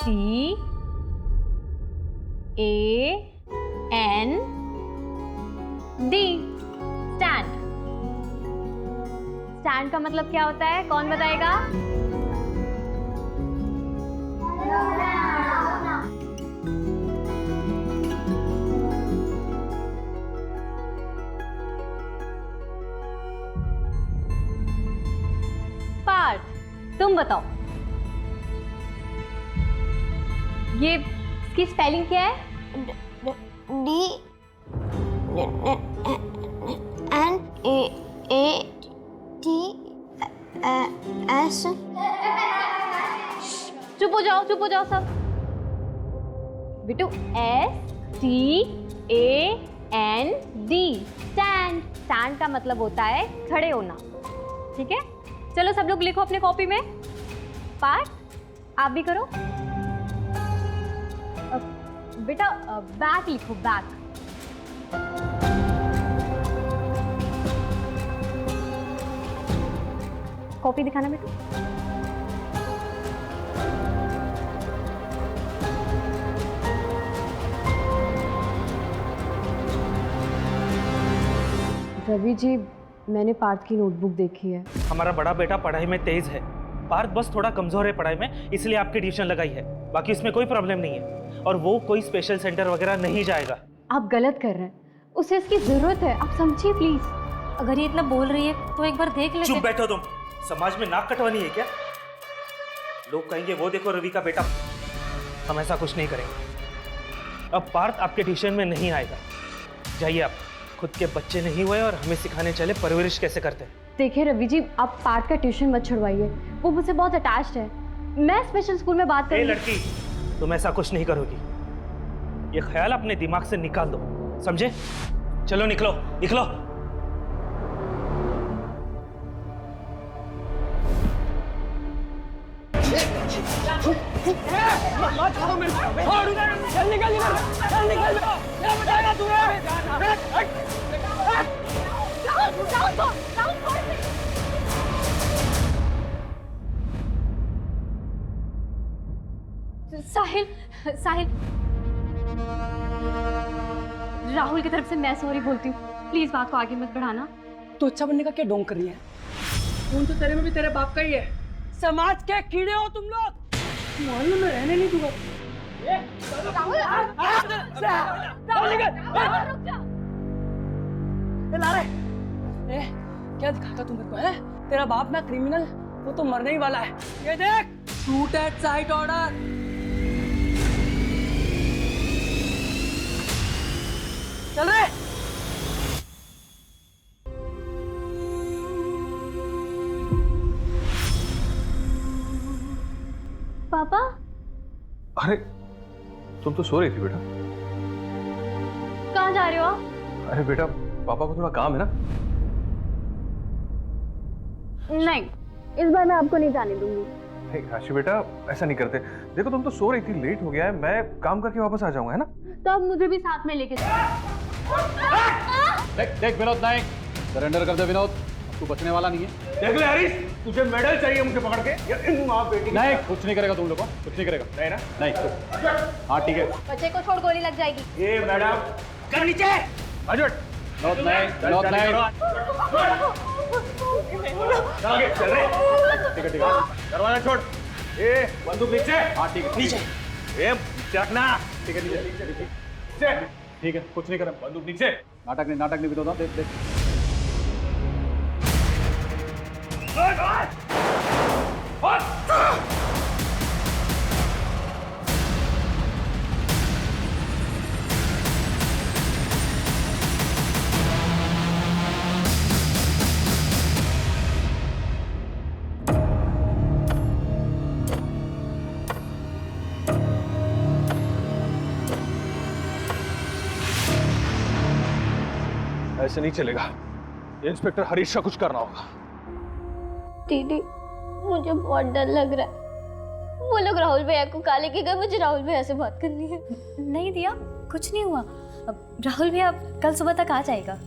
D stand. Stand का मतलब क्या होता है, कौन बताएगा? पार्थ, तुम बताओ, ये इसकी स्पेलिंग क्या है? D N A T S। चुप हो जाओ सब। बेटू STAND स्टैंड। स्टैंड का मतलब होता है खड़े होना, ठीक है? चलो सब लोग लिखो अपने कॉपी में। पार्थ, आप भी करो। बेटा बैक लिखो, बैक। कॉपी दिखाना बेटू। रवि जी, मैंने पार्थ की नोटबुक देखी है। हमारा बड़ा बेटा पढ़ाई में तेज है, पार्थ बस थोड़ा कमजोर है पढ़ाई में, इसलिए आपकी ट्यूशन लगाई है। बाकी इसमें कोई प्रॉब्लम नहीं है और वो कोई स्पेशल सेंटर वगैरह नहीं जाएगा। आप गलत कर रहे हैं, उसे इसकी जरूरत है, आप समझिए प्लीज। अगर ये इतना बोल रही है तो एक बार देख लेते। चुप बैठो तुम, समाज में नाक कटवानी है क्या? लोग कहेंगे वो देखो रवि का बेटा। हम ऐसा कुछ नहीं करेंगे। अब पार्थ आपके ट्यूशन में नहीं आएगा, जाइए आप। खुद के बच्चे नहीं हुए और हमें सिखाने चले परवरिश कैसे करते हैं। देखिए रवि जी, आप पार्थ का ट्यूशन मत छुड़वाइए, वो मुझसे बहुत अटैच्ड है। मैं स्पेशल स्कूल में बात करूंगी। लड़की, तुम ऐसा कुछ नहीं करोगी, ये ख्याल अपने दिमाग से निकाल दो, समझे? चलो निकलो निकलो। साहिल, साहिल, राहुल की तरफ से मैं सॉरी बोलती हूँ, प्लीज बात को आगे मत बढ़ाना। तो अच्छा बनने का क्या ढोंग कर रही है? खून तो तेरे में भी तेरे बाप का ही है। समाज के कीड़े हो तुम लोग, मोहल्ले में रहने नहीं दूंगा। क्या दिखाता तू मेरे को है? तेरा बाप ना क्रिमिनल, वो तो मरने ही वाला है। ये देख, शूट एट साइट ऑर्डर। चल रहे। पापा, अरे तुम तो सो रही थी बेटा। कहाँ जा रहे हो आप? अरे बेटा, पापा को थोड़ा काम है ना। नहीं, इस बार मैं आपको नहीं जाने दूंगी। नहीं राशि बेटा, ऐसा नहीं करते। देखो तुम तो सो रही थी, लेट हो गया है, मैं काम करके वापस आ जाऊंगा, है ना? तो अब मुझे भी साथ में लेके जाओ। देख विनोद नायक, सरेंडर कर दे विनोद, तू बचने वाला नहीं है। देख ले हरीश, तुझे मेडल चाहिए मुझे पकड़ के या इन माँ बेटी नहीं, कुछ नहीं करेगा तुम लोग को, कुछ नहीं करेगा। नहीं ना? नहीं। हाँ ठीक है। बच्चे को छोड़ गोली लग जाएगी। ये मैडम कर नीचे। अजट विनोद नायक, विनोद नायक। आगे चल रहे। ठीक है ठीक है। दरवाजा छोड़। ये बंदूक नीचे। हाँ ठीक है। नीचे। ये रखना। ठीक है नीचे। नीचे। ठीक है, कुछ नहीं करेगा। बंदूक नीचे। नाटक नहीं विनोद, देख देख। ऐसे नहीं चलेगा, इंस्पेक्टर हरीश का कुछ करना होगा। दीदी, मुझे बहुत डर लग रहा है। वो लोग राहुल भैया को कहा लेके गए, मुझे राहुल भैया से बात करनी है। नहीं दिया, कुछ नहीं हुआ। अब राहुल भैया कल सुबह तक आ जाएगा।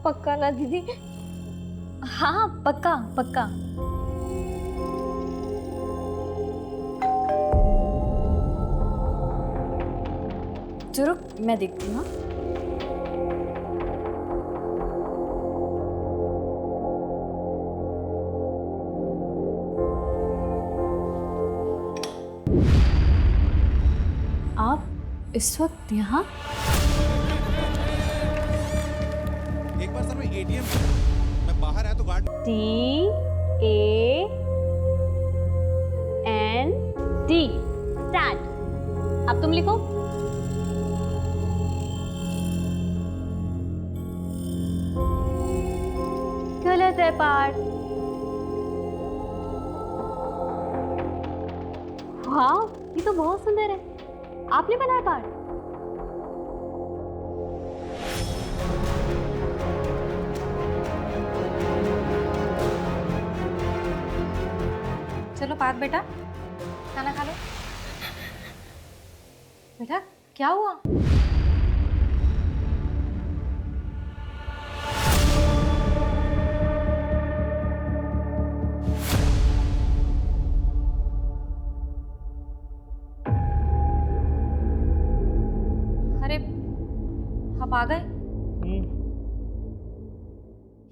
पक्का ना दीदी? हाँ पक्का पक्का। तो रुक, मैं देखती हूँ। हाँ? आप इस वक्त यहाँ? एक बार सर मैं एटीएम मैं बाहर आया तो गार्ड TAND स्टैंड। अब तुम लिखो। गलत है पार्थ। वाह, ये तो बहुत सुंदर है। आपने बनाया पार्थ? चलो पार्थ बेटा, खाना खा लो। बेटा क्या हुआ? अरे आप आ गए?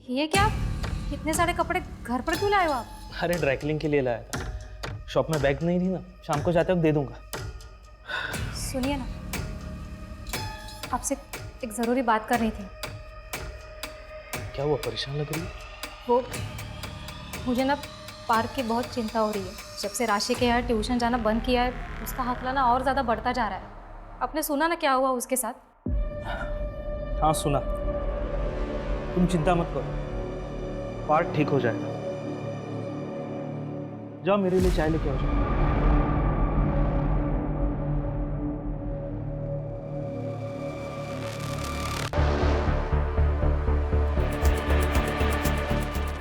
ये क्या, इतने सारे कपड़े घर पर क्यों लाए हो आप? अरे ड्राई क्लीनिंग के लिए लाया था। शॉप में बैग नहीं थी ना, शाम को जाते वक्त दे दूंगा। सुनिए ना, आपसे एक ज़रूरी बात करनी थी। क्या हुआ, परेशान लग रही है? वो मुझे ना पार्क की बहुत चिंता हो रही है। जब से राशि के यहाँ ट्यूशन जाना बंद किया है, उसका हौसला और ज़्यादा बढ़ता जा रहा है। आपने सुना ना क्या हुआ उसके साथ? हाँ सुना। तुम चिंता मत करो, पार्ट ठीक हो जाएगा। जाओ मेरे लिए चाय लेके आओ।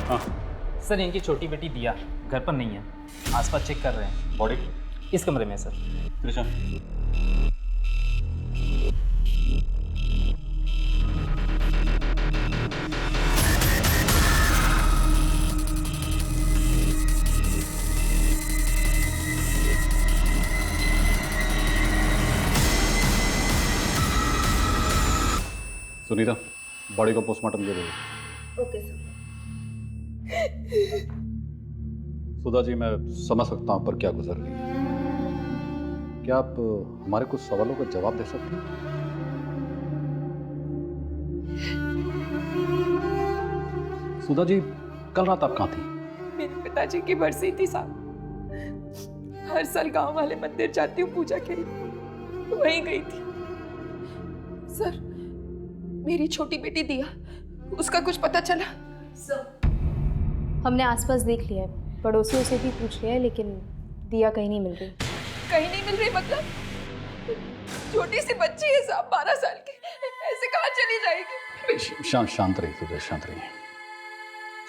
हाँ सर इनकी छोटी बेटी दिया घर पर नहीं है, आसपास चेक कर रहे हैं। बॉडी इस कमरे में सर। कृष्ण सुनीता, बॉडी को पोस्टमार्टम दे दो। Okay sir. सुधा जी, मैं समझ सकता हूं पर क्या गुजर रही है। क्या आप हमारे कुछ सवालों का जवाब दे सकती हैं? सुधा जी, कल रात आप कहाँ थी? मेरे पिताजी की बरसी थी साहब। हर साल गांव वाले मंदिर जाती हूँ पूजा के लिए, वहीं गई थी। सर, मेरी छोटी बेटी दिया, उसका कुछ पता चला? हमने आसपास देख लिया है, पड़ोसियों से भी पूछ लिया है, लेकिन दिया कहीं नहीं मिल रही। कहीं नहीं मिल रही मतलब? छोटी सी बच्ची है साहब, 12 साल की, ऐसे कहाँ चली जाएगी? शांत रहिए सुधा, शांत रहिए।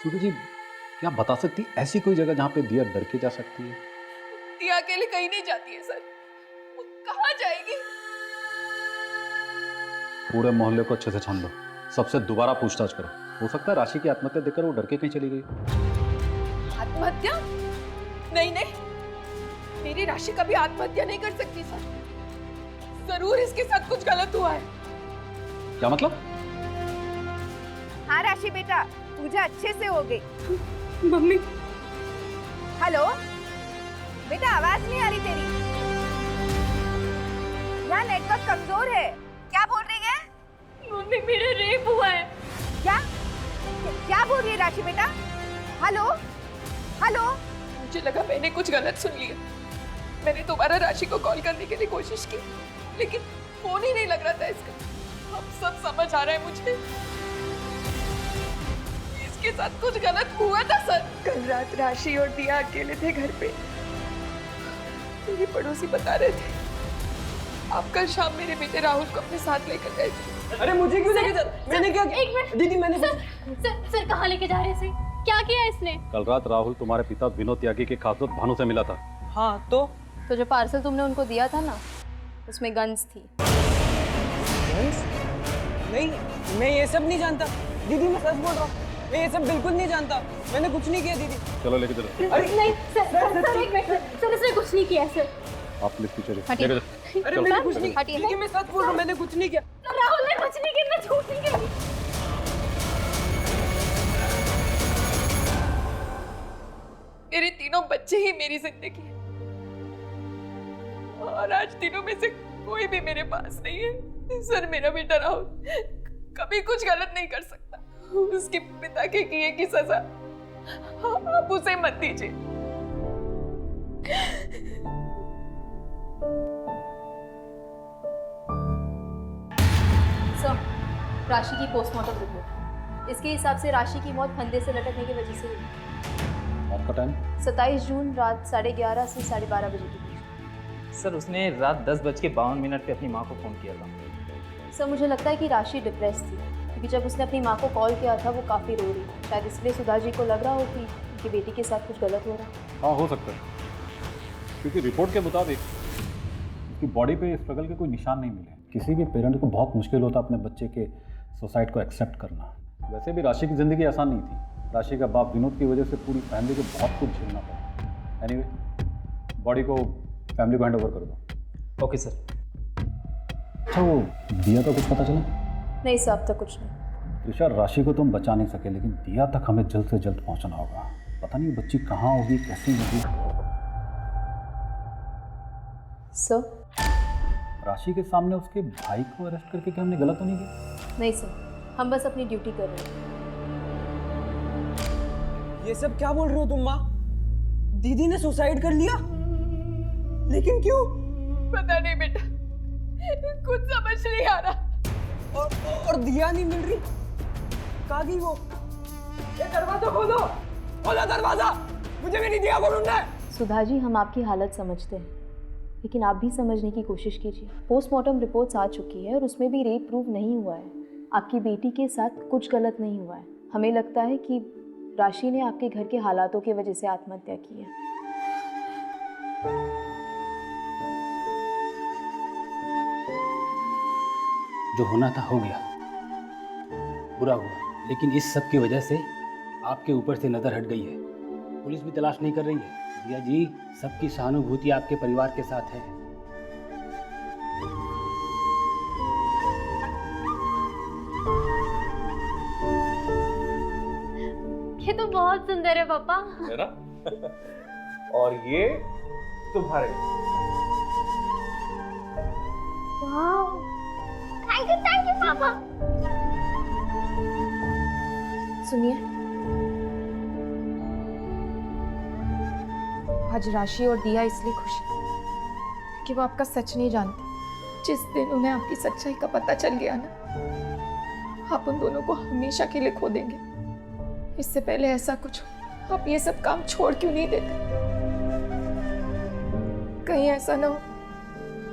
सुधा जी, क्या आप बता सकती ऐसी कोई जगह जहाँ पे दिया डर के जा सकती है? दिया अकेले कहीं नहीं जाती है सर, वो कहाँ जाएगी? पूरे मोहल्ले को अच्छे से छान लो, सबसे दोबारा पूछताछ करो। हो सकता है राशि की आत्महत्या देखकर वो डर के कहीं चली गई। आत्महत्या? नहीं नहीं, मेरी राशि कभी आत्महत्या नहीं कर सकती सर। जरूर इसके साथ कुछ गलत हुआ है। क्या मतलब? हाँ राशि बेटा, पूजा अच्छे से हो गई। मम्मी। हेलो बेटा, आवाज नहीं आ रही तेरी। यहाँ नेटवर्क कमजोर है। क्या बोल रही है? मम्मी, मेरा रेप हुआ है। क्या क्या बोल रही है राशि बेटा? Hello hello. मुझे लगा मैंने कुछ गलत सुन लिया। मैंने दोबारा राशि को कॉल करने के लिए कोशिश की, लेकिन फोन ही नहीं लग रहा था इसका। अब सब समझ आ रहा है मुझे, इसके साथ कुछ गलत हुआ था सर। कल रात राशि और दिया अकेले थे घर पे। मेरे पड़ोसी बता रहे थे आप कल शाम मेरे बेटे राहुल को अपने साथ लेकर गए थे। अरे मुझे क्यों लेके जा? मैंने क्या किया? एक मिनट दीदी, मैंने सर कहाँ लेके जा रहे थे? क्या किया इसने? कल रात राहुल तुम्हारे पिता विनोद त्यागी के खास दोस्त भानु से मिला था। हाँ तो जो पार्सल तुमने उनको दिया था ना, उसमें गन्स थी। नहीं, मैं ये सब नहीं जानता दीदी, मैं सच बोल रहा हूँ। मैं ये सब बिल्कुल नहीं जानता, मैंने कुछ नहीं किया दीदी। चलो लेके चलो। नहीं सर, एक मिनट सर, इसने कुछ नहीं किया सर। आप प्लीज पीछे हटिए। लेके चलो। अरे मैंने कुछ नहीं, हटिए। दीदी मैं सच बोल रहा हूँ, मैंने कुछ नहीं किया। राहुल ने कुछ नहीं किया, मैं झूठ नहीं कह रही। मेरे तीनों बच्चे ही मेरी जिंदगी है और आज तीनों में से कोई भी मेरे पास नहीं है। सर मेरा बेटा राहुल कभी कुछ गलत नहीं कर सकता। उसके पिता के किए की सजा आप उसे मत दीजिए। सर, राशि की पोस्टमार्टम रिपोर्ट। इसके हिसाब से राशि की मौत फंदे से लटकने की वजह से हुई। आपका टाइम? 27 जून रात 11:30 से 12:30 बजे के बीच। सर उसने रात 10:52 पे अपनी माँ को फ़ोन किया था। सर मुझे लगता है कि राशि डिप्रेस थी, क्योंकि जब उसने अपनी माँ को कॉल किया था वो काफ़ी रो रही थी। शायद इसलिए सुधा जी को लग रहा हो कि उनकी बेटी के साथ कुछ गलत हो रहा है। हाँ, हो सकता है, क्योंकि रिपोर्ट के मुताबिक उसकी बॉडी पे स्ट्रगल के कोई निशान नहीं मिले। किसी भी पेरेंट को बहुत मुश्किल होता अपने बच्चे के सुसाइड को एक्सेप्ट करना। वैसे भी राशि की ज़िंदगी आसान नहीं थी। राशि का बाप विनोद की वजह से पूरी फैमिली को बहुत कुछ झेलना पड़ा। एनीवे, बॉडी को फैमिली को हैंड ओवर कर दो। Okay sir. अच्छा, वो दिया का कुछ पता चला? नहीं सर, अब तक कुछ नहीं। त्रिशा, राशि को तो हम बचा नहीं सके, लेकिन दिया तक हमें जल्द से जल्द पहुंचना होगा। पता नहीं बच्ची कहाँ होगी, कैसी होगी। सर? राशि के सामने उसके भाई को अरेस्ट करके क्या हमने गलत तो नहीं किया? नहीं सर, हम बस अपनी ड्यूटी कर रहे हैं। ये सब क्या बोल रहे हो तुम माँ? दीदी ने सुसाइड कर लिया? लेकिन क्यों? पता नहीं बेटा, कुछ समझ नहीं आ रहा। और दिया नहीं मिल रही, कहाँ गई वो? ये दरवाजा खोलो, खोलो दरवाजा, मुझे मेरी दिया को ढूंढना है। सुधा जी, हम आपकी हालत समझते हैं, लेकिन आप भी समझने की कोशिश कीजिए। पोस्टमार्टम रिपोर्ट्स आ चुकी है और उसमें भी रेप प्रूव नहीं हुआ है। आपकी बेटी के साथ कुछ गलत नहीं हुआ है। हमें लगता है कि राशि ने आपके घर के हालातों की वजह से आत्महत्या की है। जो होना था हो गया, बुरा हुआ, लेकिन इस सब की वजह से आपके ऊपर से नज़र हट गई है। पुलिस भी तलाश नहीं कर रही है। दिया जी, सबकी सहानुभूति आपके परिवार के साथ है। ये तो बहुत सुंदर है पापा। है ना? और ये तुम्हारे। वाह, थैंक यू पापा। सुनिए, आज राशि और दिया इसलिए खुश है कि वो आपका सच नहीं जानते। जिस दिन उन्हें आपकी सच्चाई का पता चल गया ना, आप उन दोनों को हमेशा के लिए खो देंगे। इससे पहले ऐसा कुछ हो, आप ये सब काम छोड़ क्यों नहीं देते? कहीं ऐसा ना हो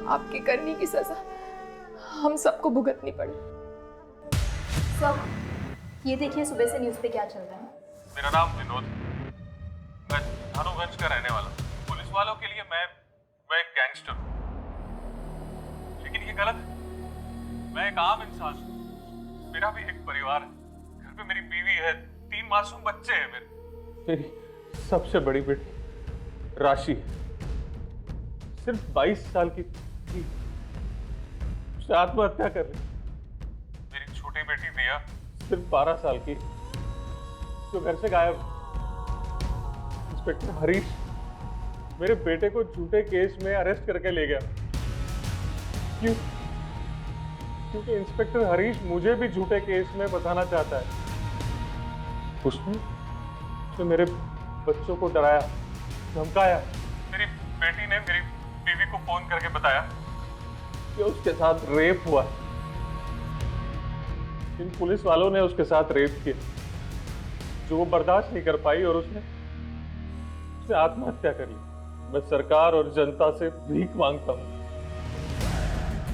आपकी करने की सजा हम सबको भुगतनी पड़े। सब ये देखिए सुबह से न्यूज़ पे क्या चल रहा है। मेरा नाम विनोद, मैं धानुगंज का रहने वाला हूँ। पुलिस वालों के लिए मैं एक गैंगस्टर हूँ, लेकिन ये गलत है। मैं एक आम इंसान हूँ। मेरा भी एक परिवार है, घर पे मेरी बीवी है, 3 मासूम बच्चे हैं। मेरी सबसे बड़ी बेटी राशि सिर्फ 22 साल की थी, उससे आत्महत्या कर ली। मेरी छोटी बेटी दिया सिर्फ 12 साल की, जो घर से गायब। इंस्पेक्टर हरीश मेरे बेटे को झूठे केस में अरेस्ट करके ले गया। क्यों? क्योंकि इंस्पेक्टर हरीश मुझे भी झूठे केस में बताना चाहता है। उसने मेरे बच्चों को डराया, धमकाया। मेरी बेटी ने मेरी बीवी को फोन करके बताया कि उसके साथ रेप हुआ। इन पुलिस वालों ने उसके साथ रेप किया, जो वो बर्दाश्त नहीं कर पाई और उसने आत्महत्या कर ली। मैं सरकार और जनता से भीख मांगता हूँ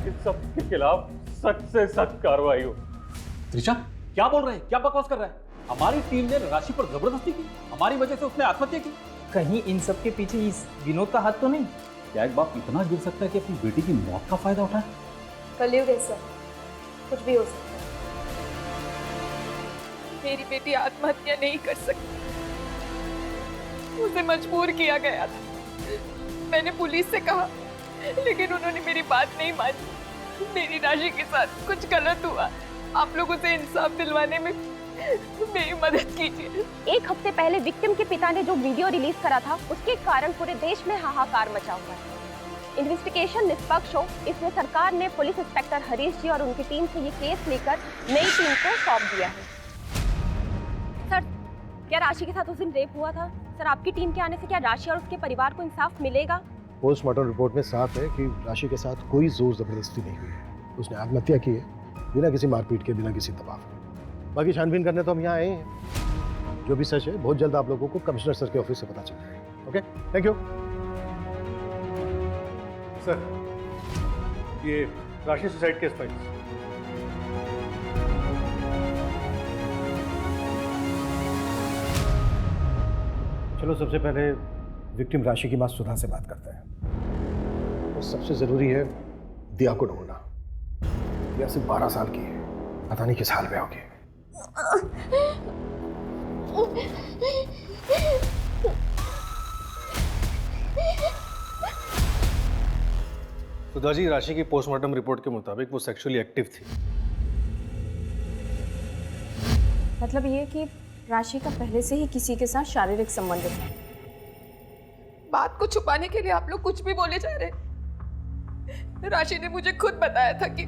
कि सबके खिलाफ सख्त से सख्त कार्रवाई हो। त्रिशा, क्या बोल रहे हैं? क्या बकवास कर रहा है? हमारी टीम ने राशि पर जबरदस्ती की, हमारी वजह से उसने आत्महत्या की। कहीं इन सब के पीछे इस विनोद का हाथ तो नहीं? क्या एक बाप इतना गिर सकता है कि अपनी बेटी की मौत का फायदा उठाए? कलयुग है सर, कुछ भी हो सकता है। मेरी बेटी आत्महत्या नहीं कर सकती, उसे मजबूर किया गया था। मैंने पुलिस से कहा लेकिन उन्होंने मेरी बात नहीं मानी। मेरी राशि के साथ कुछ गलत हुआ, आप लोग उसे इंसाफ दिलवाने में मेरी मदद कीजिए। एक हफ्ते पहले विक्टिम के पिता ने जो वीडियो रिलीज करा था, उसके कारण पूरे देश में हाहाकार मचा हुआ है। इन्वेस्टिगेशन निष्पक्ष हो, इसलिए सरकार ने पुलिस इंस्पेक्टर हरीश जी और उनकी टीम से ये केस लेकर नई टीम को सौंप दिया है। सर, क्या राशि के साथ उस दिन रेप हुआ था? सर, आपकी टीम के आने से क्या राशि और उसके परिवार को इंसाफ मिलेगा? पोस्टमार्टम रिपोर्ट में साफ है कि राशि के साथ कोई जोर जबरदस्ती नहीं हुई है। उसने आत्महत्या की है, बिना किसी मारपीट के, बिना किसी दबाव के। बाकी छानबीन करने तो हम यहाँ आए हैं। जो भी सच है बहुत जल्द आप लोगों को कमिश्नर सर के ऑफिस से पता चल जाएगा। Okay, thank you sir. ये राशि सुसाइड केस फाइल्स। चलो सबसे पहले विक्टिम राशि की मां सुधा से बात करते हैं। और सबसे जरूरी है दिया को ढूंढना। दिया सिर्फ 12 साल की है, पता नहीं किस हाल में होगी। सुधा जी, राशि की पोस्टमार्टम रिपोर्ट के मुताबिक वो सेक्सुअली एक्टिव थी। मतलब ये कि राशि का पहले से ही किसी के साथ शारीरिक संबंध है। बात को छुपाने के लिए आप लोग कुछ भी बोले जा रहे। राशि ने मुझे खुद बताया था कि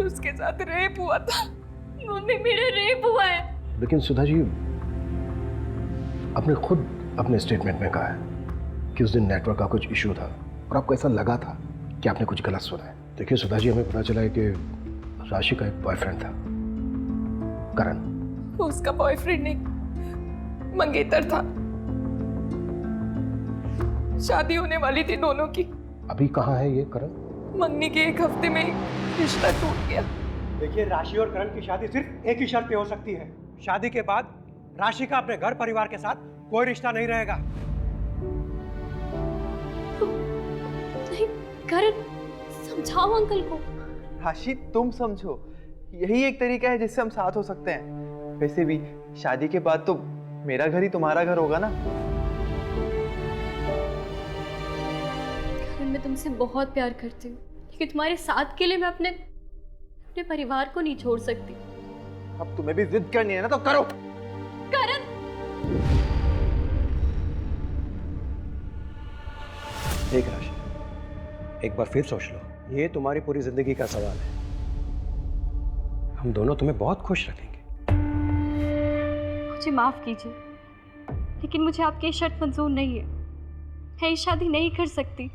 उसके साथ रेप हुआ था। मम्मी, मेरा रेप हुआ है। लेकिन सुधा जी, आपने खुद अपने स्टेटमेंट में कहा है कि उस दिन नेटवर्क का कुछ इशू था और आपको ऐसा लगा था कि आपने कुछ गलत सुना है। देखिए सुधा जी, हमें पता चला है कि राशि का एक बॉयफ्रेंड था, करण। उसका बॉयफ्रेंड नहीं, मंगेतर था। शादी होने वाली थी दोनों की। अभी कहाँ है ये करण? मंगनी के एक हफ्ते में रिश्ता टूट गया। देखिए, राशि और करण की शादी सिर्फ एक ही शर्त पे हो सकती है। शादी के बाद राशि का अपने घर परिवार के साथ कोई रिश्ता नहीं रहेगा। नहीं, करण, समझाओ अंकल को। राशि, तुम समझो, यही एक तरीका है जिससे हम साथ हो सकते हैं। वैसे भी शादी के बाद तो मेरा घर ही तुम्हारा घर होगा ना। मैं तुमसे बहुत प्यार करती हूँ, लेकिन तुम्हारे साथ के लिए मैं अपने परिवार को नहीं छोड़ सकती। अब तुम्हें भी जिद करनी है ना, तो करो। करण, देख राशि, एक बार फिर सोच लो, ये तुम्हारी पूरी जिंदगी का सवाल है। हम दोनों तुम्हें बहुत खुश रखेंगे। मुझे माफ कीजिए, लेकिन मुझे आपकी शर्त मंजूर नहीं है। मैं ये शादी नहीं कर सकती।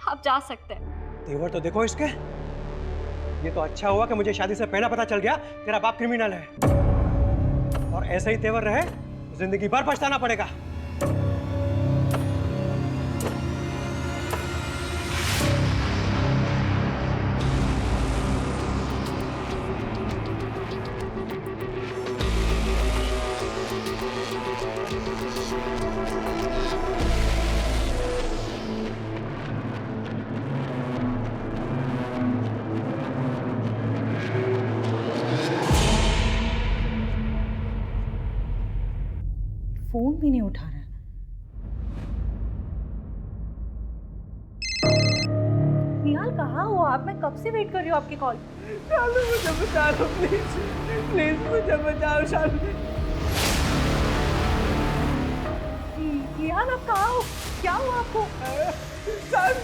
आप जा सकते हैं। तेवर तो देखो इसके। ये तो अच्छा हुआ कि मुझे शादी से पहले पता चल गया तेरा बाप क्रिमिनल है। और ऐसे ही तेवर रहे तो जिंदगी भर पछताना पड़ेगा। फोन भी नहीं उठा रहा है। निहाल, कहाँ हो आप? मैं कब से वेट कर रही हूँ आपकी कॉल। शालू, मुझे बचा लो प्लीज, प्लीज मुझे बचाओ शालू। निहाल, आप कहाँ हो? क्या हुआ आपको?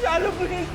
शालू प्लीज।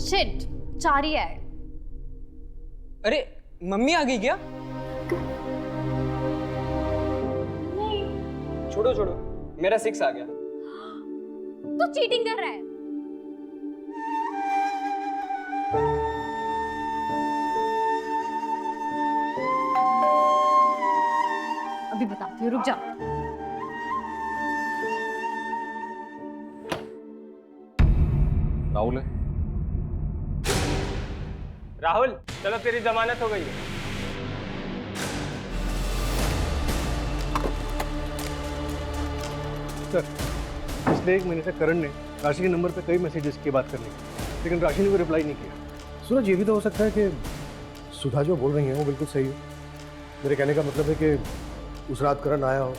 शिट, चारी है। अरे मम्मी आ गई क्या? नहीं। छोड़ो छोड़ो, मेरा 6 आ गया। तू चीटिंग कर रहा है। अभी बताती हूँ, रुक जा। राहुल है। राहुल चलो, तेरी जमानत हो गई है। सर, पिछले 1 महीने से करण ने राशि के नंबर पे कई मैसेजेस की बात करने की, लेकिन राशि ने कोई रिप्लाई नहीं किया। सूरज, ये भी तो हो सकता है कि सुधा जो बोल रही है वो बिल्कुल सही हो। मेरे कहने का मतलब है कि उस रात करण आया हो,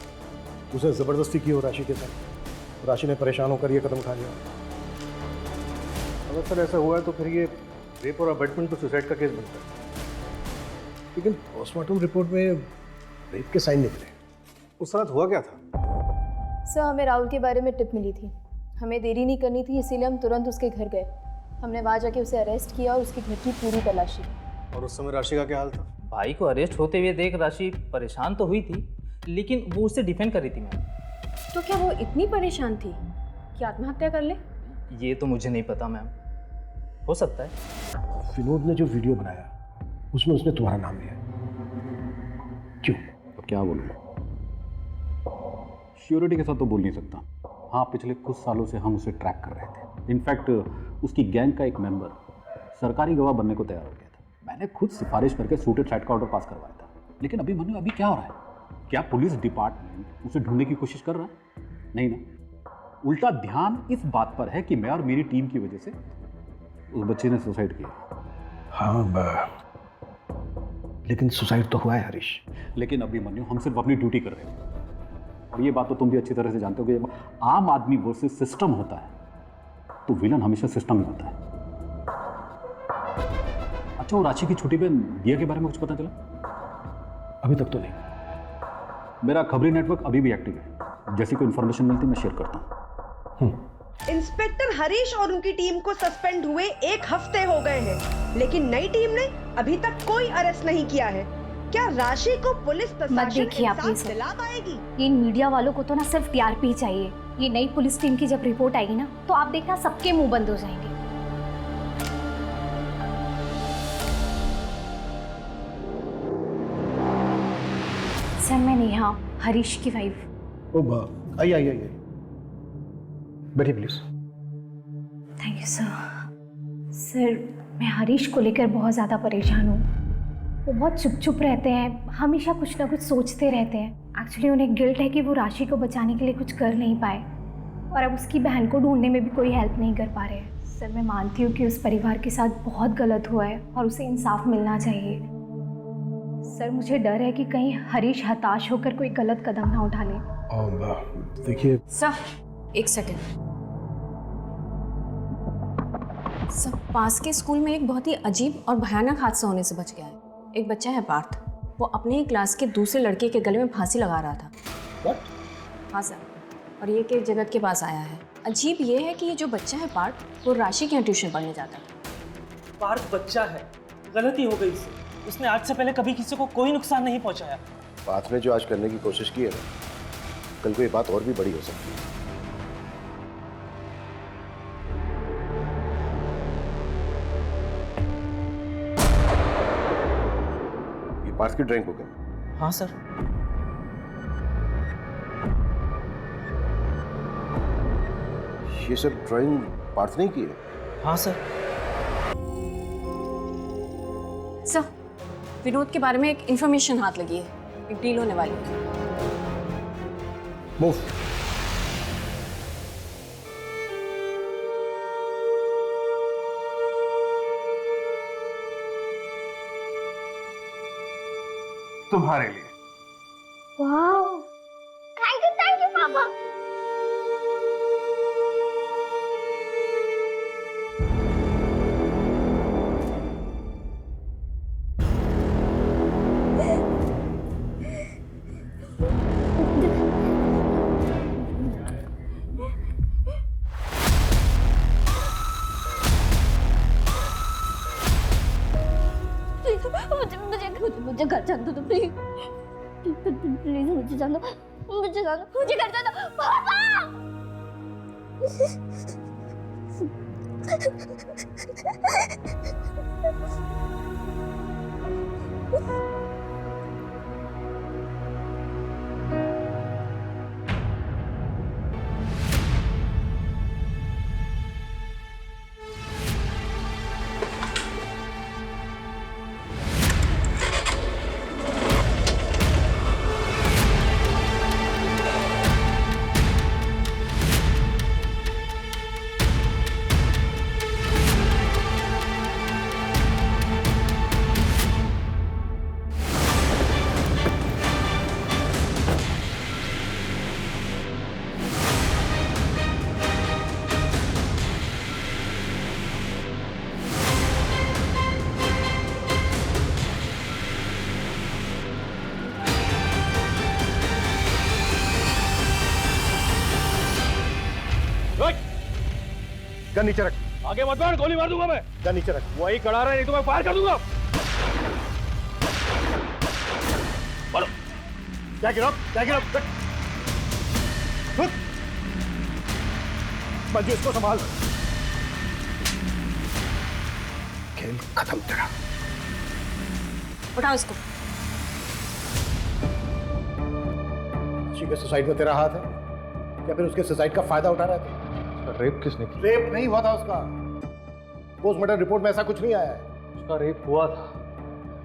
उसने ज़बरदस्ती की हो राशि के साथ, राशि ने परेशान होकर ये कदम उठा लिया। अगर सर ऐसा हुआ है तो फिर ये रेप और अबैटमेंट तो सुसाइड का केस बनता है, लेकिन पोस्टमार्टम रिपोर्ट में रेप के साइन निकले। उस रात हुआ क्या था? सर, हमें राहुल के बारे में टिप मिली थी, हमें देरी नहीं करनी थी, इसीलिए हम तुरंत उसके घर गए। हमने वहाँ जाके उसे अरेस्ट किया और उसके घर की पूरी तलाशी। और उस समय राशि का क्या हाल था? भाई को अरेस्ट होते हुए देख राशि परेशान तो हुई थी, लेकिन वो उससे डिफेंड कर रही थी मैम। तो क्या वो इतनी परेशान थी कि आत्महत्या कर ले? ये तो मुझे नहीं पता मैम, हो सकता है। विनोद ने जो वीडियो बनाया उसमें उसने तुम्हारा नाम लिया, क्यों? अब क्या बोलूँ, श्योरिटी के साथ तो बोल नहीं सकता। हाँ, पिछले कुछ सालों से हम उसे ट्रैक कर रहे थे। इनफैक्ट उसकी गैंग का एक मेंबर सरकारी गवाह बनने को तैयार हो गया था। मैंने खुद सिफारिश करके सूटेड साइड का ऑर्डर पास करवाया था। लेकिन अभी मनु, अभी क्या हो रहा है? क्या पुलिस डिपार्टमेंट उसे ढूंढने की कोशिश कर रहा है? नहीं ना, उल्टा ध्यान इस बात पर है कि मैं और मेरी टीम की वजह से उस बच्चे ने सुसाइड किया। हाँ, लेकिन सुसाइड तो हुआ है हरीश। लेकिन अभी मनु, हम सिर्फ अपनी ड्यूटी कर रहे हैं। और ये बात तो तुम भी अच्छी तरह से जानते हो कि जब आम आदमी वर्सेस सिस्टम होता है तो विलन हमेशा सिस्टम ही होता है। अच्छा, वो राशि की छोटी बहन दिया के बारे में कुछ पता चला? अभी तक तो नहीं। मेरा खबरी नेटवर्क अभी भी एक्टिव है, जैसी कोई इन्फॉर्मेशन मिलती मैं शेयर करता हूँ। इंस्पेक्टर हरीश और उनकी टीम को सस्पेंड हुए 1 हफ्ते हो गए हैं, लेकिन नई टीम ने अभी तक कोई अरेस्ट नहीं किया है। क्या राशि को पुलिस प्रशासन इंसाफ दिला पाएगी? इन मीडिया वालों को तो ना सिर्फ टीआरपी चाहिए। ये नई पुलिस टीम की जब रिपोर्ट आएगी ना, तो आप देखना सबके मुंह बंद हो जाएंगे। सर, मैं नेहा, हरीश की वाइफ। ओ बा, आइए आइए आइए, बैठिए please. Thank you sir. Sir, मैं हरीश को लेकर बहुत ज़्यादा परेशान हूँ। वो बहुत चुप चुप रहते हैं, हमेशा कुछ ना कुछ सोचते रहते हैं। एक्चुअली उन्हें गिल्ट है कि वो राशि को बचाने के लिए कुछ कर नहीं पाए, और अब उसकी बहन को ढूंढने में भी कोई हेल्प नहीं कर पा रहे हैं। सर, मैं मानती हूँ कि उस परिवार के साथ बहुत गलत हुआ है और उसे इंसाफ मिलना चाहिए। सर, मुझे डर है कि कहीं हरीश हताश होकर कोई गलत कदम ना उठा ले। देखिए सर, 1 सेकंड। सब पास के स्कूल में एक बहुत ही अजीब और भयानक हादसा होने से बच गया है। एक बच्चा है पार्थ, वो अपने ही क्लास के दूसरे लड़के के गले में फांसी लगा रहा था। What? हाँ सर, और ये केस जगत के पास आया है। अजीब ये है कि ये जो बच्चा है पार्थ, वो राशि के यहाँ ट्यूशन पढ़ने जाता है। पार्थ बच्चा है, गलती हो गई इससे। उसने आज से पहले कभी किसी को कोई नुकसान नहीं पहुंचाया। पार्थ ने जो आज करने की कोशिश की है ना, कल कोई बात और भी बड़ी हो सकती है। पार्थ की ड्राइंग बुक है? हाँ सर। ये सब ड्राइंग पार्थ ने की है? हाँ सर। सर, विनोद के बारे में एक इंफॉर्मेशन हाथ लगी है, एक डील होने वाली है। मूव। तुम्हारे लिए। वाह, थैंक यू पापा। जान दो, प्लीज प्लीज मुझे जान दो, मुझे जान दो, मुझे घर जान दो पापा। गन नीचे रख। आगे मत बढ़, गोली मार दूंगा मैं। गन नीचे रख। वही खड़ा रहा, नहीं तो मैं फायर कर दूंगा। मारो। क्या गिरा? क्या गिरा? मंजू इसको संभाल। खेल खत्म तेरा। उठाओ इसको। राशि के सुसाइड में तेरा हाथ है या फिर उसके सुसाइड का फायदा उठा रहा था? रेप किसने किया? रेप नहीं हुआ था उसका। पोस्टमार्टम रिपोर्ट में ऐसा कुछ नहीं आया है। उसका रेप हुआ था।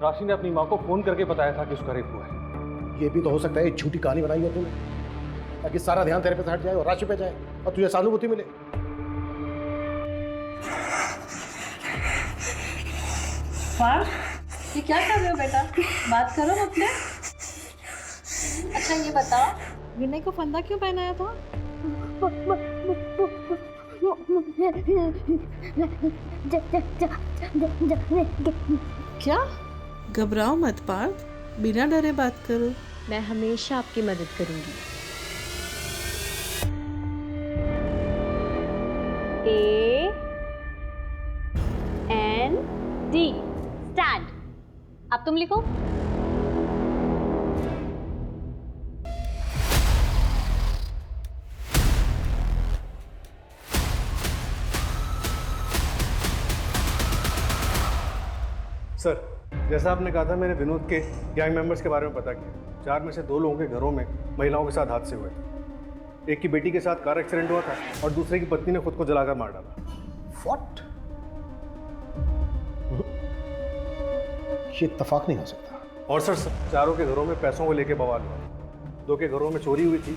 राशि ने अपनी माँ को फोन करके बताया था कि उसका रेप हुआ है। ये भी तो हो सकता है एक झूठी कहानी बनाई हो तूने ताकि सारा ध्यान तेरे पे से हट जाए और राशि पे जाए और तुझे सहानुभूति मिले। ये क्या कर रहे हो बेटा? बात करो अपने। अच्छा ये बताओ, विनय को फंदा क्यों पहनाया था? क्या? घबराओ मत पार्थ, बिना डरे बात करो। मैं हमेशा आपकी मदद करूंगी। AND stand. अब तुम लिखो। सर, जैसा आपने कहा था, मैंने विनोद के गैंग मेंबर्स के बारे में पता किया। 4 में से 2 लोगों के घरों में महिलाओं के साथ हादसे हुए। एक की बेटी के साथ कार एक्सीडेंट हुआ था और दूसरे की पत्नी ने खुद को जलाकर मार डाला। What? ये इत्तेफाक नहीं हो सकता। और सर, चारों के घरों में पैसों को लेके बवाल हुआ। 2 के घरों में चोरी हुई थी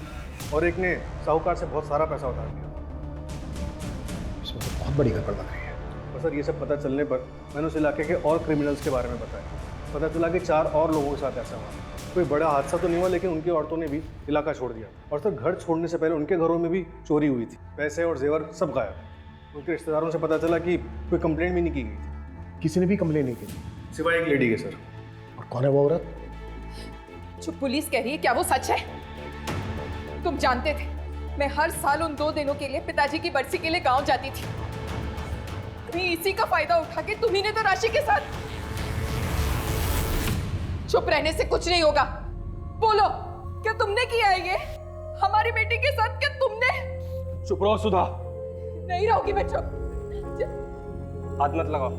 और एक ने साहूकार से बहुत सारा पैसा उधार लिया। इसमें तो बहुत बड़ी गड़बड़ लग रही है। और सर, ये सब पता चलने पर मैंने उस इलाके के और क्रिमिनल्स के बारे में बताया। पता चला कि 4 और लोगों के साथ ऐसा हुआ। कोई बड़ा हादसा तो नहीं हुआ, लेकिन उनकी औरतों ने भी इलाका छोड़ दिया। और सर, घर छोड़ने से पहले उनके घरों में भी चोरी हुई थी। पैसे और जेवर सब गायब। उनके रिश्तेदारों से पता चला कि कोई कंप्लेंट भी नहीं की गई थी। किसी ने भी कंप्लेंट नहीं की सिवाय एक लेडी के सर। और कौन है वो औरत? जो पुलिस कह रही है, क्या वो सच है? तुम जानते थे मैं हर साल उन 2 दिनों के लिए पिताजी की बरसी के लिए गांव जाती थी। इसी का फायदा उठा के तुम्ही ने तो राशि के साथ। चुप रहने से कुछ नहीं होगा। बोलो, क्या तुमने किया है ये हमारी बेटी के साथ? क्या तुमने? चुप रहो सुधा। नहीं रहोगी मैं चुप। हाथ मत लगाओ।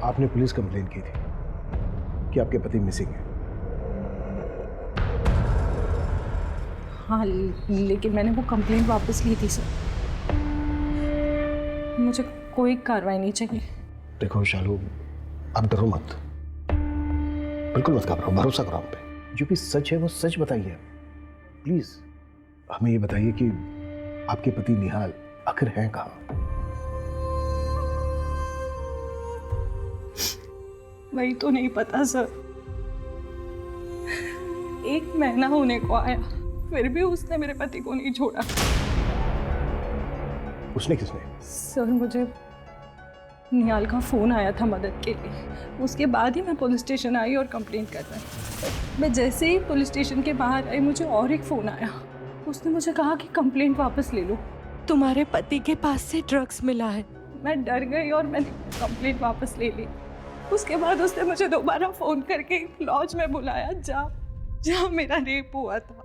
आपने पुलिस कंप्लेन की थी कि आपके पति मिसिंग है। हाँ, लेकिन मैंने वो कंप्लेंट वापस ली थी सर। मुझे कोई कार्रवाई नहीं चाहिए। देखो शालू, आप डरो मत, बिल्कुल मत घबराओ, भरोसा करो हम पे। जो भी सच है वो सच बताइए प्लीज। हमें ये बताइए कि आपके पति निहाल आखिर हैं कहाँ? वही तो नहीं पता सर। 1 महीना होने को आया, फिर भी उसने मेरे पति को नहीं छोड़ा। उसने किसने? सर निहाल का फ़ोन आया था मदद के लिए। उसके बाद ही मैं पुलिस स्टेशन आई और कंप्लेंट करने। मैं जैसे ही पुलिस स्टेशन के बाहर आई, मुझे और एक फ़ोन आया। उसने मुझे कहा कि कंप्लेंट वापस ले लो, तुम्हारे पति के पास से ड्रग्स मिला है। मैं डर गई और मैंने कंप्लेंट वापस ले ली। उसके बाद उसने मुझे दोबारा फ़ोन करके लॉज में बुलाया, जहाँ मेरा रेप हुआ था।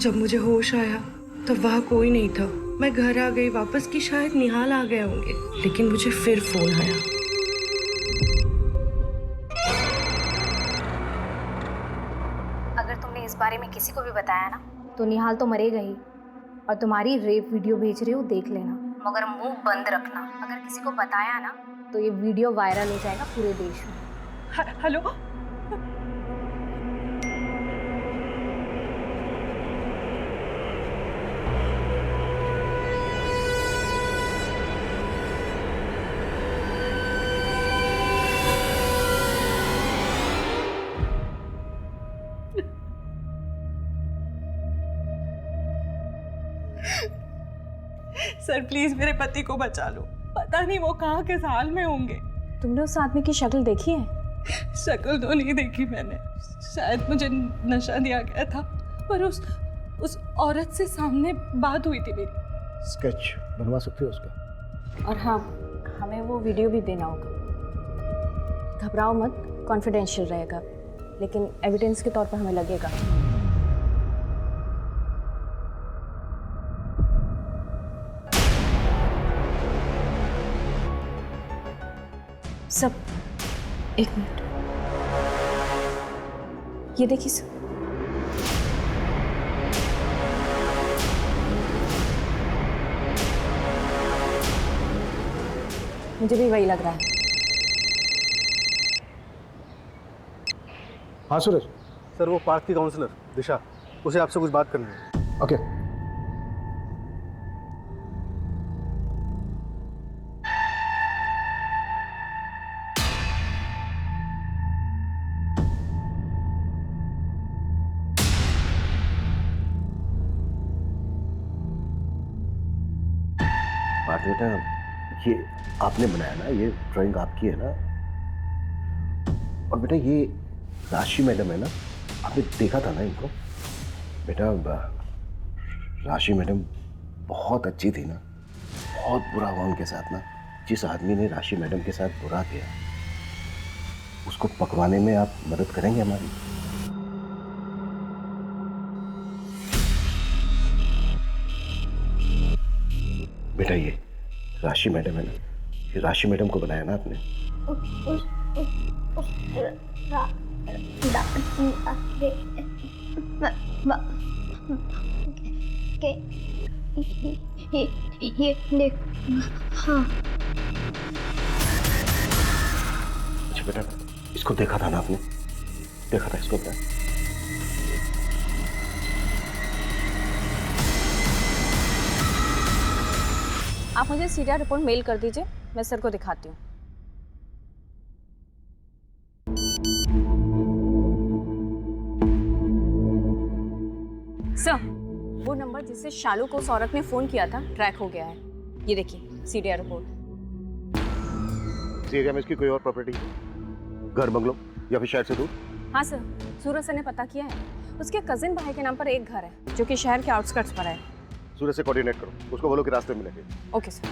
जब मुझे होश आया तब वहाँ कोई नहीं था। मैं घर आ गई वापस कि शायद निहाल आ गए होंगे, लेकिन मुझे फिर फोन आया। अगर तुमने इस बारे में किसी को भी बताया ना, तो निहाल तो मरेगा ही। और तुम्हारी रेप वीडियो भेज रहे हो, देख लेना, मगर मुंह बंद रखना। अगर किसी को बताया ना तो ये वीडियो वायरल हो जाएगा पूरे देश में। हेलो, सर प्लीज मेरे पति को बचा लो। पता नहीं वो कहाँ किस हाल में होंगे। तुमने उस आदमी की शक्ल देखी है? शक्ल तो नहीं देखी मैंने, शायद मुझे नशा दिया गया था, पर उस औरत से सामने बात हुई थी मेरी। स्केच बनवा सकते हो उसका? और हाँ, हमें वो वीडियो भी देना होगा। घबराओ मत, कॉन्फिडेंशियल रहेगा, लेकिन एविडेंस के तौर पर हमें लगेगा। सब एक मिनट, ये देखिए सब। मुझे भी वही लग रहा है। हाँ सूरज सर, वो पार्क की काउंसलर दिशा, उसे आपसे कुछ बात करनी है। ओके। बेटा, ये आपने बनाया ना, ये ड्राइंग आपकी है ना? और बेटा ये राशि मैडम है ना, आपने देखा था ना इनको? बेटा राशि मैडम बहुत अच्छी थी ना, बहुत बुरा हुआ उनके साथ ना। जिस आदमी ने राशि मैडम के साथ बुरा किया, उसको पकड़वाने में आप मदद करेंगे हमारी? बेटा ये राशि मैडम है ना, ये राशि मैडम को बनाया ना आपने? ये देख, हाँ। अच्छा बेटा, इसको देखा था ना आपने? देखा था इसको बेटा? आप मुझे सीरिया रिपोर्ट मेल कर दीजिए, मैं सर को दिखाती हूँ। सर, वो नंबर जिससे शालू को उस औरत ने फोन किया था ट्रैक हो गया है। ये देखिए सीरिया रिपोर्ट। सीरिया में इसकी कोई और प्रॉपर्टी, घर, बंगलो या फिर शहर से दूर? हाँ सर, सूरज सर ने पता किया है। उसके कजिन भाई के नाम पर एक घर है जो कि शहर के आउटस्कर्ट्स पर है। सूरज से कोऑर्डिनेट करो, उसको बोलो कि रास्ते मिलेंगे। Okay sir.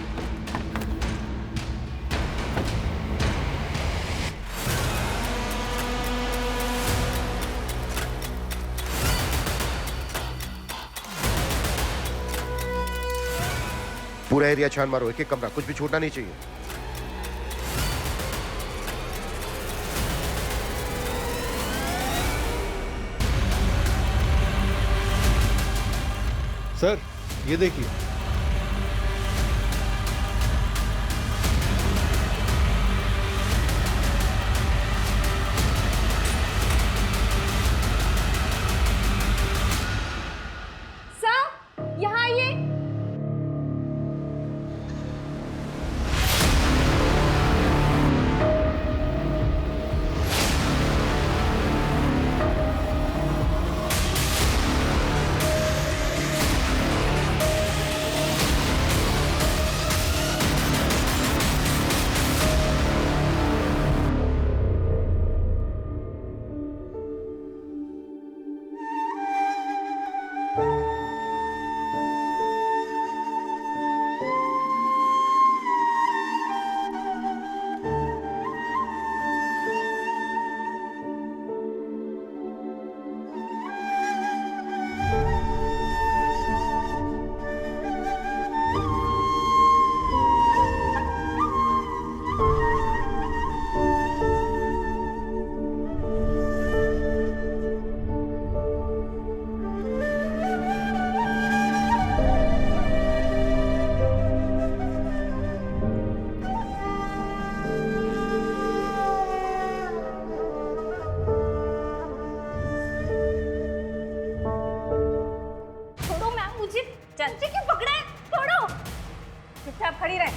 पूरा एरिया छान मारो, एक एक कमरा, कुछ भी छूटना नहीं चाहिए। सर ये देखिए, सर यहाँ आइए। खड़ी रहे।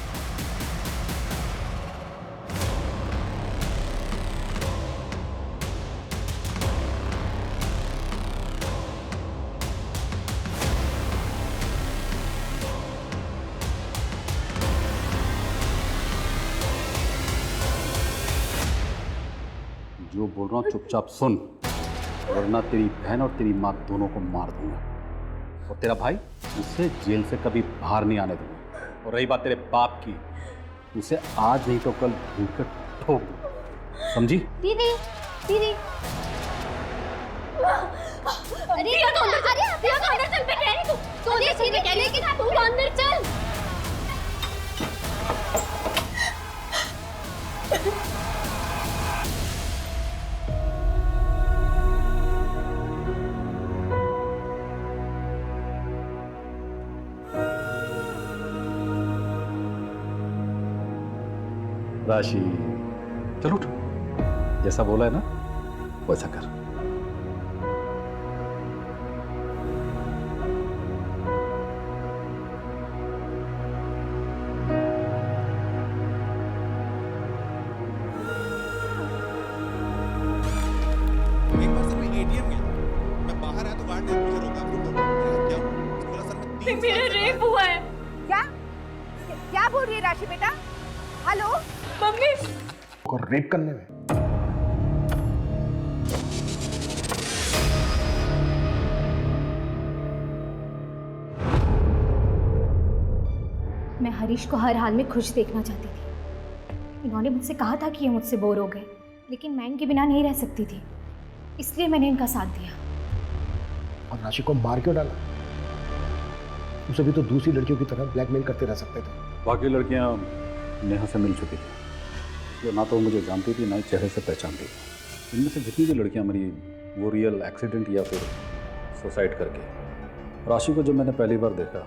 जो बोल रहा हूँ चुपचाप सुन, वरना तेरी बहन और तेरी माँ दोनों को मार दूंगा, और तेरा भाई उसे जेल से कभी बाहर नहीं आने दूंगा। और रही बात तेरे बाप की, उसे आज नहीं तो कल भूख ठोक दूंगा, समझी? दीदी दीदी अरे ये तो अंदर चल, अरे ये तो अंदर चल, मैं कह रही हूँ तू अंदर चल, मैं कह रही हूँ कि तू अंदर चल। राशि चलो उठ, जैसा बोला है ना वैसा कर। एक बार सर मैं एटीएम गया, मैं बाहर आया तो गार्ड ने मुझे रोका, क्या बोला सर मैं मेरा रेप हुआ है। क्या क्या बोल रही है राशि बेटा? Hello mummy. और रेप करने में मैं हरीश को हर हाल में खुश देखना चाहती थी। इन्होंने मुझसे कहा था कि ये मुझसे बोर हो गए, लेकिन मैं इनके बिना नहीं रह सकती थी, इसलिए मैंने इनका साथ दिया। और राशि को मार क्यों डाला? उसे भी तो दूसरी लड़कियों की तरह ब्लैकमेल करते रह सकते थे। बाकी लड़कियां नेहा से मिल चुकी थी, जो ना तो मुझे जानती थी ना ही चेहरे से पहचानती थी। इनमें से जितनी भी लड़कियां मरी वो रियल एक्सीडेंट या फिर सुसाइड करके। राशि को जब मैंने पहली बार देखा,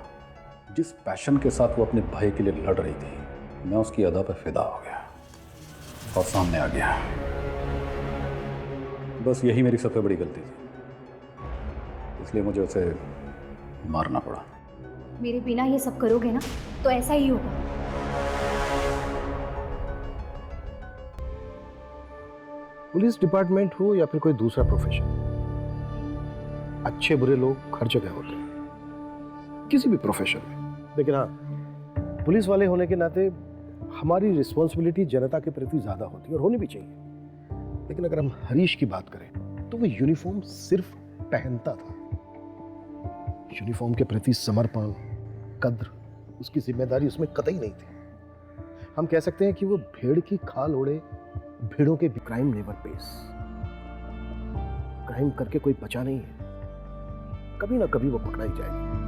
जिस पैशन के साथ वो अपने भाई के लिए लड़ रही थी, मैं उसकी अदा पर फिदा हो गया और सामने आ गया। बस यही मेरी सबसे बड़ी गलती थी, इसलिए मुझे उसे मारना पड़ा। मेरे बिना ये सब करोगे ना तो ऐसा ही होगा। पुलिस डिपार्टमेंट हो या फिर कोई दूसरा प्रोफेशन, अच्छे बुरे लोग हर जगह होते हैं, किसी भी प्रोफेशन में। लेकिन हाँ, पुलिस वाले होने के नाते हमारी रिस्पॉन्सिबिलिटी जनता के प्रति ज्यादा होती है और होनी भी चाहिए। लेकिन अगर हम हरीश की बात करें तो वो यूनिफॉर्म सिर्फ पहनता था। यूनिफॉर्म के प्रति समर्पण, कद्र, उसकी जिम्मेदारी उसमें कतई नहीं थी। हम कह सकते हैं कि वो भेड़ की खाल ओढ़े भेड़ों के क्राइम नेवर पेस। क्राइम करके कोई बचा नहीं है, कभी ना कभी वो पकड़ा ही जाएगा।